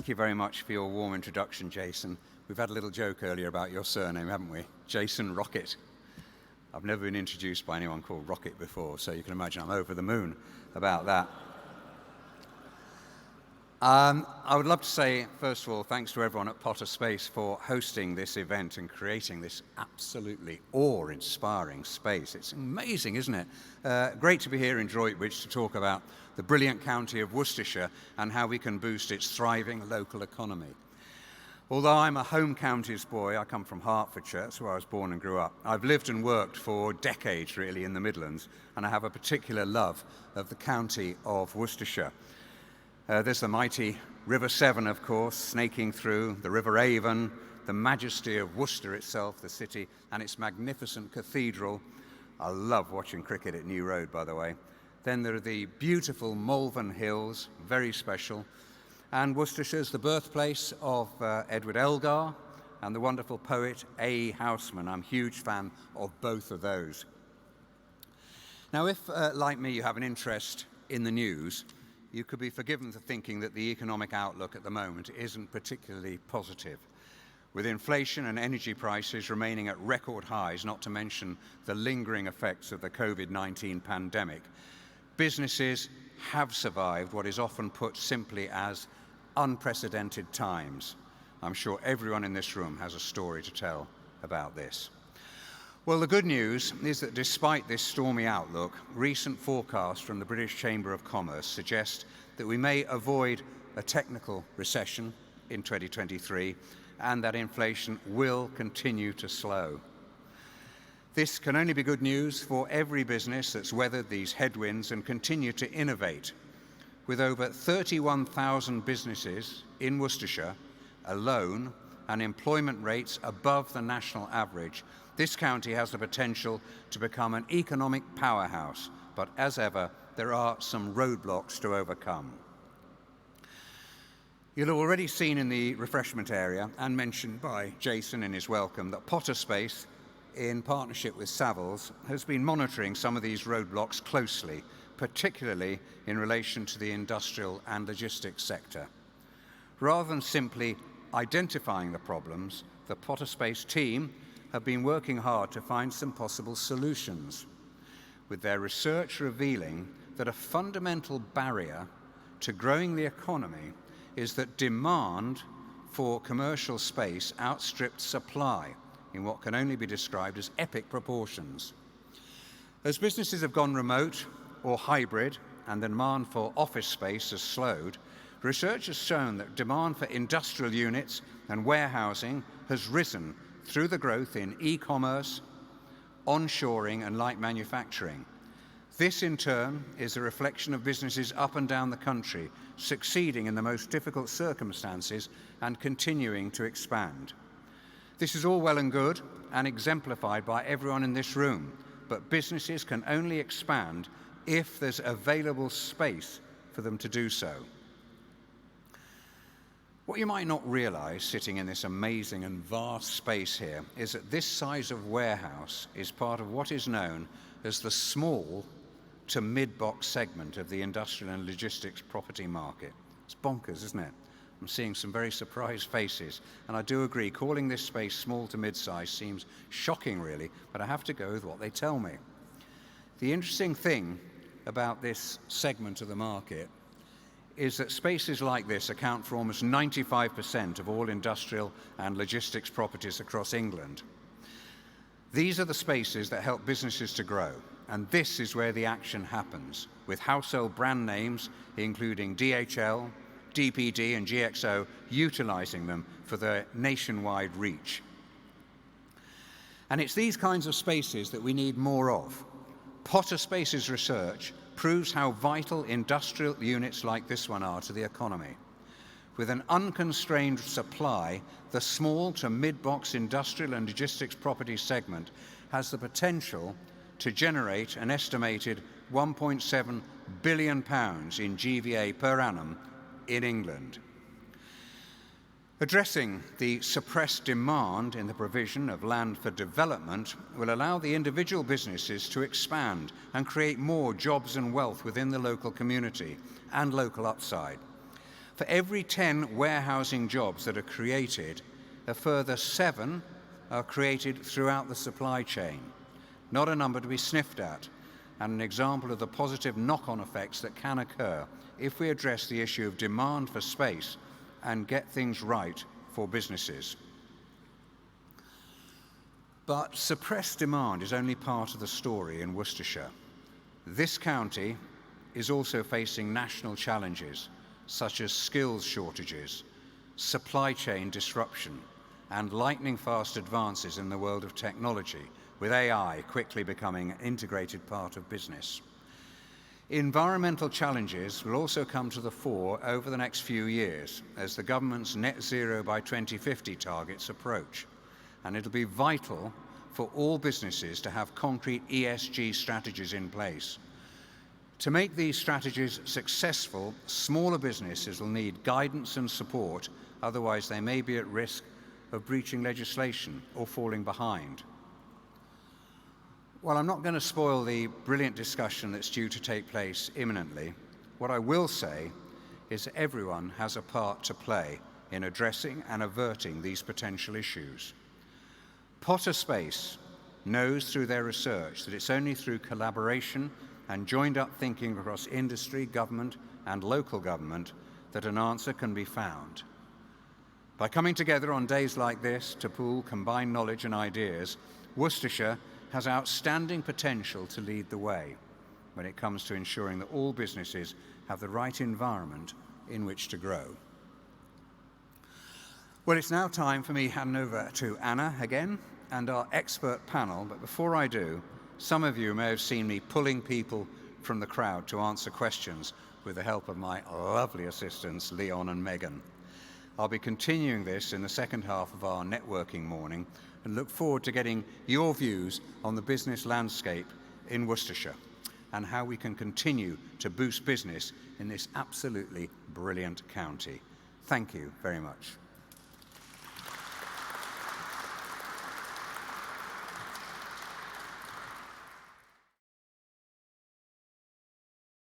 Thank you very much for your warm introduction, Jason. We've had a little joke earlier about your surname, haven't we? Jason Rocket. I've never been introduced by anyone called Rocket before, so you can imagine I'm over the moon about that. I would love to say, first of all, thanks to everyone at Potter Space for hosting this event and creating this absolutely awe-inspiring space. It's amazing, isn't it? Great to be here in Droitwich to talk about the brilliant county of Worcestershire and how we can boost its thriving local economy. Although I'm a home counties boy, I come from Hertfordshire, that's where I was born and grew up. I've lived and worked for decades, really, in the Midlands, and I have a particular love of the county of Worcestershire. There's the mighty River Severn, of course, snaking through, the River Avon, the majesty of Worcester itself, the city, and its magnificent cathedral. I love watching cricket at New Road, by the way. Then there are the beautiful Malvern Hills, very special. And Worcestershire's the birthplace of Edward Elgar and the wonderful poet A. Houseman. I'm a huge fan of both of those. Now, if, like me, you have an interest in the news, you could be forgiven for thinking that the economic outlook at the moment isn't particularly positive. With inflation and energy prices remaining at record highs, not to mention the lingering effects of the COVID-19 pandemic, businesses have survived what is often put simply as unprecedented times. I'm sure everyone in this room has a story to tell about this. Well, the good news is that despite this stormy outlook, recent forecasts from the British Chamber of Commerce suggest that we may avoid a technical recession in 2023 and that inflation will continue to slow. This can only be good news for every business that's weathered these headwinds and continue to innovate. With over 31,000 businesses in Worcestershire alone and employment rates above the national average, this county has the potential to become an economic powerhouse, but as ever, there are some roadblocks to overcome. You'll have already seen in the refreshment area and mentioned by Jason in his welcome that Potter Space, in partnership with Savills, has been monitoring some of these roadblocks closely, particularly in relation to the industrial and logistics sector. Rather than simply identifying the problems, the Potter Space team have been working hard to find some possible solutions, with their research revealing that a fundamental barrier to growing the economy is that demand for commercial space outstripped supply in what can only be described as epic proportions. As businesses have gone remote or hybrid and the demand for office space has slowed, research has shown that demand for industrial units and warehousing has risen through the growth in e-commerce, onshoring and light manufacturing. This, in turn, is a reflection of businesses up and down the country succeeding in the most difficult circumstances and continuing to expand. This is all well and good and exemplified by everyone in this room, but businesses can only expand if there's available space for them to do so. What you might not realize, sitting in this amazing and vast space here, is that this size of warehouse is part of what is known as the small to mid-box segment of the industrial and logistics property market. It's bonkers, isn't it? I'm seeing some very surprised faces, and I do agree, calling this space small to mid-size seems shocking, really, but I have to go with what they tell me. The interesting thing about this segment of the market is that spaces like this account for almost 95% of all industrial and logistics properties across England. These are the spaces that help businesses to grow, and this is where the action happens, with household brand names including DHL, DPD and GXO utilizing them for their nationwide reach. And it's these kinds of spaces that we need more of. Potter Space's research proves how vital industrial units like this one are to the economy. With an unconstrained supply, the small to mid-box industrial and logistics property segment has the potential to generate an estimated £1.7 billion in GVA per annum in England. Addressing the suppressed demand in the provision of land for development will allow the individual businesses to expand and create more jobs and wealth within the local community and local upside. For For every 10 warehousing jobs that are created, a further 7 are created throughout the supply chain. Not a number to be sniffed at, and an example of the positive knock-on effects that can occur if we address the issue of demand for space and get things right for businesses. But suppressed demand is only part of the story in Worcestershire. This county is also facing national challenges such as skills shortages, supply chain disruption, and lightning-fast advances in the world of technology, with AI quickly becoming an integrated part of business. Environmental challenges will also come to the fore over the next few years as the government's net zero by 2050 targets approach, and it'll be vital for all businesses to have concrete ESG strategies in place. To make these strategies successful, smaller businesses will need guidance and support, otherwise they may be at risk of breaching legislation or falling behind. Well, I'm not going to spoil the brilliant discussion that's due to take place imminently. What I will say is that everyone has a part to play in addressing and averting these potential issues. Potter Space knows through their research that it's only through collaboration and joined-up thinking across industry, government, and local government that an answer can be found. By coming together on days like this to pool combined knowledge and ideas, Worcestershire has outstanding potential to lead the way when it comes to ensuring that all businesses have the right environment in which to grow. Well, it's now time for me to hand over to Anna again and our expert panel, but before I do, some of you may have seen me pulling people from the crowd to answer questions with the help of my lovely assistants, Leon and Megan. I'll be continuing this in the second half of our networking morning and look forward to getting your views on the business landscape in Worcestershire and how we can continue to boost business in this absolutely brilliant county. Thank you very much.